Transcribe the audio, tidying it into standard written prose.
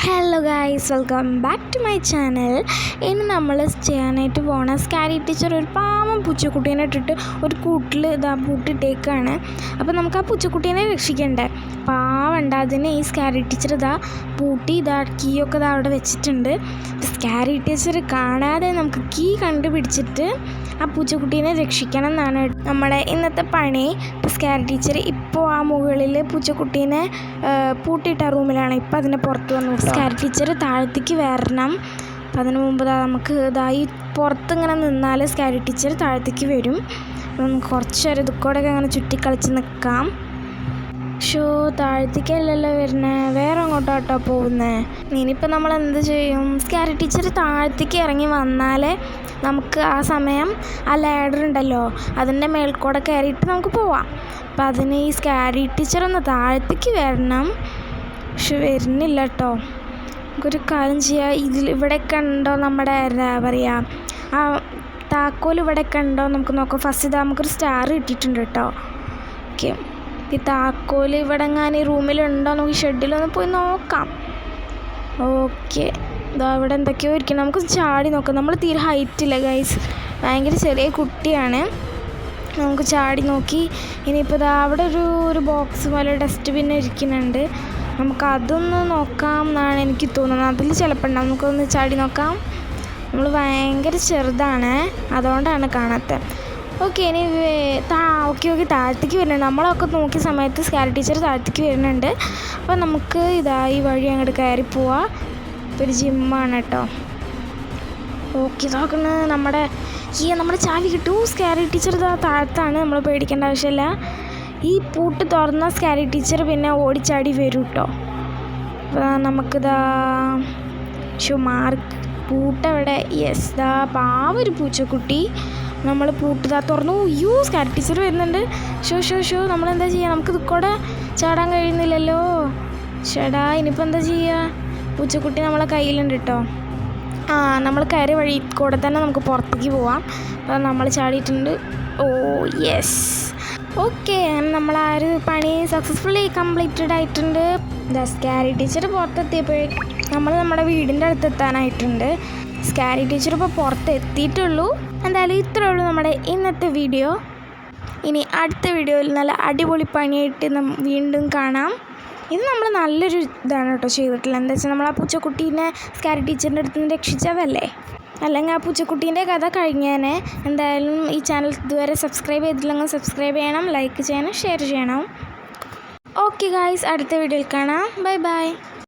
Hello guys, welcome back to my channel. ഇനി നമ്മൾ ചെയ്യാനായിട്ട് പോകണം സ്കാരി ടീച്ചർ ഒരു പാവം പൂച്ചക്കുട്ടീനെ ഇട്ടിട്ട് ഒരു കൂട്ടിൽ പൂട്ടിട്ടേക്കാണ്. അപ്പോൾ നമുക്ക് ആ പൂച്ചക്കുട്ടീനെ രക്ഷിക്കണ്ടേ. പാവണ്ട, അതിന് ഈ സ്കാരി ടീച്ചർ പൂട്ടി കീയൊക്കെ അവിടെ വെച്ചിട്ടുണ്ട്. സ്കാരി ടീച്ചർ കാണാതെ നമുക്ക് കീ കണ്ടുപിടിച്ചിട്ട് ആ പൂച്ചക്കുട്ടീനെ രക്ഷിക്കണം എന്നാണ് നമ്മുടെ ഇന്നത്തെ പണി. സ്കാരി ടീച്ചർ ഇപ്പോൾ ആ മുകളിൽ പൂച്ചക്കുട്ടീനെ പൂട്ടിയിട്ട റൂമിലാണ്. ഇപ്പം അതിനെ പുറത്ത് വന്നു. സ്കാരി ടീച്ചർ താഴത്തേക്ക് വരണം. അപ്പം അതിന് മുമ്പ് നമുക്ക് ഈ പുറത്തിങ്ങനെ നിന്നാൽ സ്കാരി ടീച്ചർ താഴത്തേക്ക് വരും. നമുക്ക് കുറച്ച് നേരം ഇതുകൂടെയൊക്കെ അങ്ങനെ ചുറ്റിക്കളിച്ച് നിൽക്കാം. താഴത്തേക്കല്ലല്ലോ വരുന്നത്, വേറെ അങ്ങോട്ടോട്ടോ പോകുന്നത്. ഇനിയിപ്പോൾ നമ്മൾ എന്ത് ചെയ്യും? സ്കാരി ടീച്ചർ താഴത്തേക്ക് ഇറങ്ങി വന്നാലേ നമുക്ക് ആ സമയം ആ ലാഡർ ഉണ്ടല്ലോ അതിൻ്റെ മേൽക്കൂടെ കയറിയിട്ട് നമുക്ക് പോവാം. അപ്പം അതിന് ഈ സ്കാരി ടീച്ചർ ഒന്ന് താഴത്തേക്ക് വരണം. പക്ഷെ വരുന്നില്ല കേട്ടോ. നമുക്കൊരു കാര്യം ചെയ്യാം, ഇവിടെയൊക്കെ ഉണ്ടോ നമ്മുടെ എന്താ പറയുക ആ താക്കോൽ ഇവിടെയൊക്കെ ഉണ്ടോ നമുക്ക് നോക്കാം. ഫസ്റ്റ് നമുക്കൊരു സ്റ്റാർ കിട്ടിയിട്ടുണ്ട് കേട്ടോ. ഓക്കെ, ഈ താക്കോൽ ഇവിടെ എങ്ങാനും ഈ റൂമിലുണ്ടോ നമുക്ക് ഷെഡിലൊന്ന് പോയി നോക്കാം. ഓക്കെ, ഇവിടെ എന്തൊക്കെയോ ഇരിക്കണം. നമുക്ക് ചാടി നോക്കാം. നമ്മൾ തീരെ ഹൈറ്റില്ല ഗൈസ്, ഭയങ്കര ചെറിയ കുട്ടിയാണ്. നമുക്ക് ചാടി നോക്കി. ഇനിയിപ്പോൾ അവിടെ ഒരു ബോക്സ് പോലെ ഡസ്റ്റ്ബിൻ ഇരിക്കുന്നുണ്ട്. നമുക്ക് അതൊന്ന് നോക്കാം എന്നാണ് എനിക്ക് തോന്നുന്നത്. അതിൽ ചിലപ്പോൾ ഉണ്ടാവും. നമുക്കൊന്ന് ചാടി നോക്കാം. നമ്മൾ ഭയങ്കര ചെറുതാണ്, അതുകൊണ്ടാണ് കാണാത്തത്. ഓക്കെ, ഇനി ഓക്കെ താഴത്തേക്ക് വരുന്നുണ്ട്. നമ്മളൊക്കെ നോക്കിയ സമയത്ത് സ്കാരി ടീച്ചർ താഴത്തേക്ക് വരുന്നുണ്ട്. അപ്പോൾ നമുക്ക് ഈ വഴി അങ്ങോട്ട് കയറി പോവാം. ഇപ്പോൾ ഒരു ജിമ്മാണ് കേട്ടോ. ഓക്കെ, ഇതാക്കണ് നമ്മുടെ ചാവി കിട്ടൂ. സ്കാരി ടീച്ചർ താഴത്താണ്, നമ്മൾ പേടിക്കേണ്ട ആവശ്യമില്ല. ഈ പൂട്ട് തുറന്ന സ്കാരി ടീച്ചർ പിന്നെ ഓടിച്ചാടി വരും കേട്ടോ. അപ്പോൾ മാർക്ക് പൂട്ടവിടെ. യെസ്, പാവൊരു പൂച്ചക്കുട്ടി. നമ്മൾ പൂട്ട് തുറന്നു. സ്കാരി ടീച്ചർ വരുന്നുണ്ട്. നമ്മളെന്താ ചെയ്യുക? നമുക്ക് ഇതുകൂടെ ചാടാൻ കഴിയുന്നില്ലല്ലോ. ഇനിയിപ്പോൾ എന്താ ചെയ്യുക? പൂച്ചക്കുട്ടി നമ്മളെ കയ്യിലുണ്ട് കേട്ടോ. നമ്മൾ കയറി വഴി കൂടെ തന്നെ നമുക്ക് പുറത്തേക്ക് പോവാം. അപ്പോൾ നമ്മൾ ചാടിയിട്ടുണ്ട്. യെസ്, ഓക്കെ, അങ്ങനെ നമ്മൾ ആ ഒരു പണി സക്സസ്ഫുള്ളി കംപ്ലീറ്റഡ് ആയിട്ടുണ്ട്. സ്കാരി ടീച്ചർ പുറത്തെത്തിയപ്പോഴേക്കും നമ്മൾ നമ്മുടെ വീടിൻ്റെ അടുത്ത് എത്താനായിട്ടുണ്ട്. സ്കാരി ടീച്ചർ ഇപ്പോൾ പുറത്തെത്തിയിട്ടുള്ളൂ. എന്തായാലും ഇത്രയേ ഉള്ളൂ നമ്മുടെ ഇന്നത്തെ വീഡിയോ. ഇനി അടുത്ത വീഡിയോയിൽ നല്ല അടിപൊളി പണിയായിട്ട് വീണ്ടും കാണാം. ഇത് നമ്മൾ നല്ലൊരു ഇതാണ് കേട്ടോ ചെയ്തിട്ടില്ല. എന്താ വെച്ചാൽ നമ്മൾ ആ പൂച്ചക്കുട്ടീനെ സ്കാരി ടീച്ചറിൻ്റെ അടുത്ത് നിന്ന് രക്ഷിച്ചതല്ലേ. അല്ലെങ്കിൽ ആ പൂച്ചക്കുട്ടീൻ്റെ കഥ കഴിഞ്ഞേനെ. എന്തായാലും ഈ ചാനൽ ഇതുവരെ സബ്സ്ക്രൈബ് ചെയ്തില്ലെങ്കിൽ സബ്സ്ക്രൈബ് ചെയ്യണം, ലൈക്ക് ചെയ്യണം, ഷെയർ ചെയ്യണം. ഓക്കെ ഗായ്സ്, അടുത്ത വീഡിയോയിൽ കാണാം. Bye bye.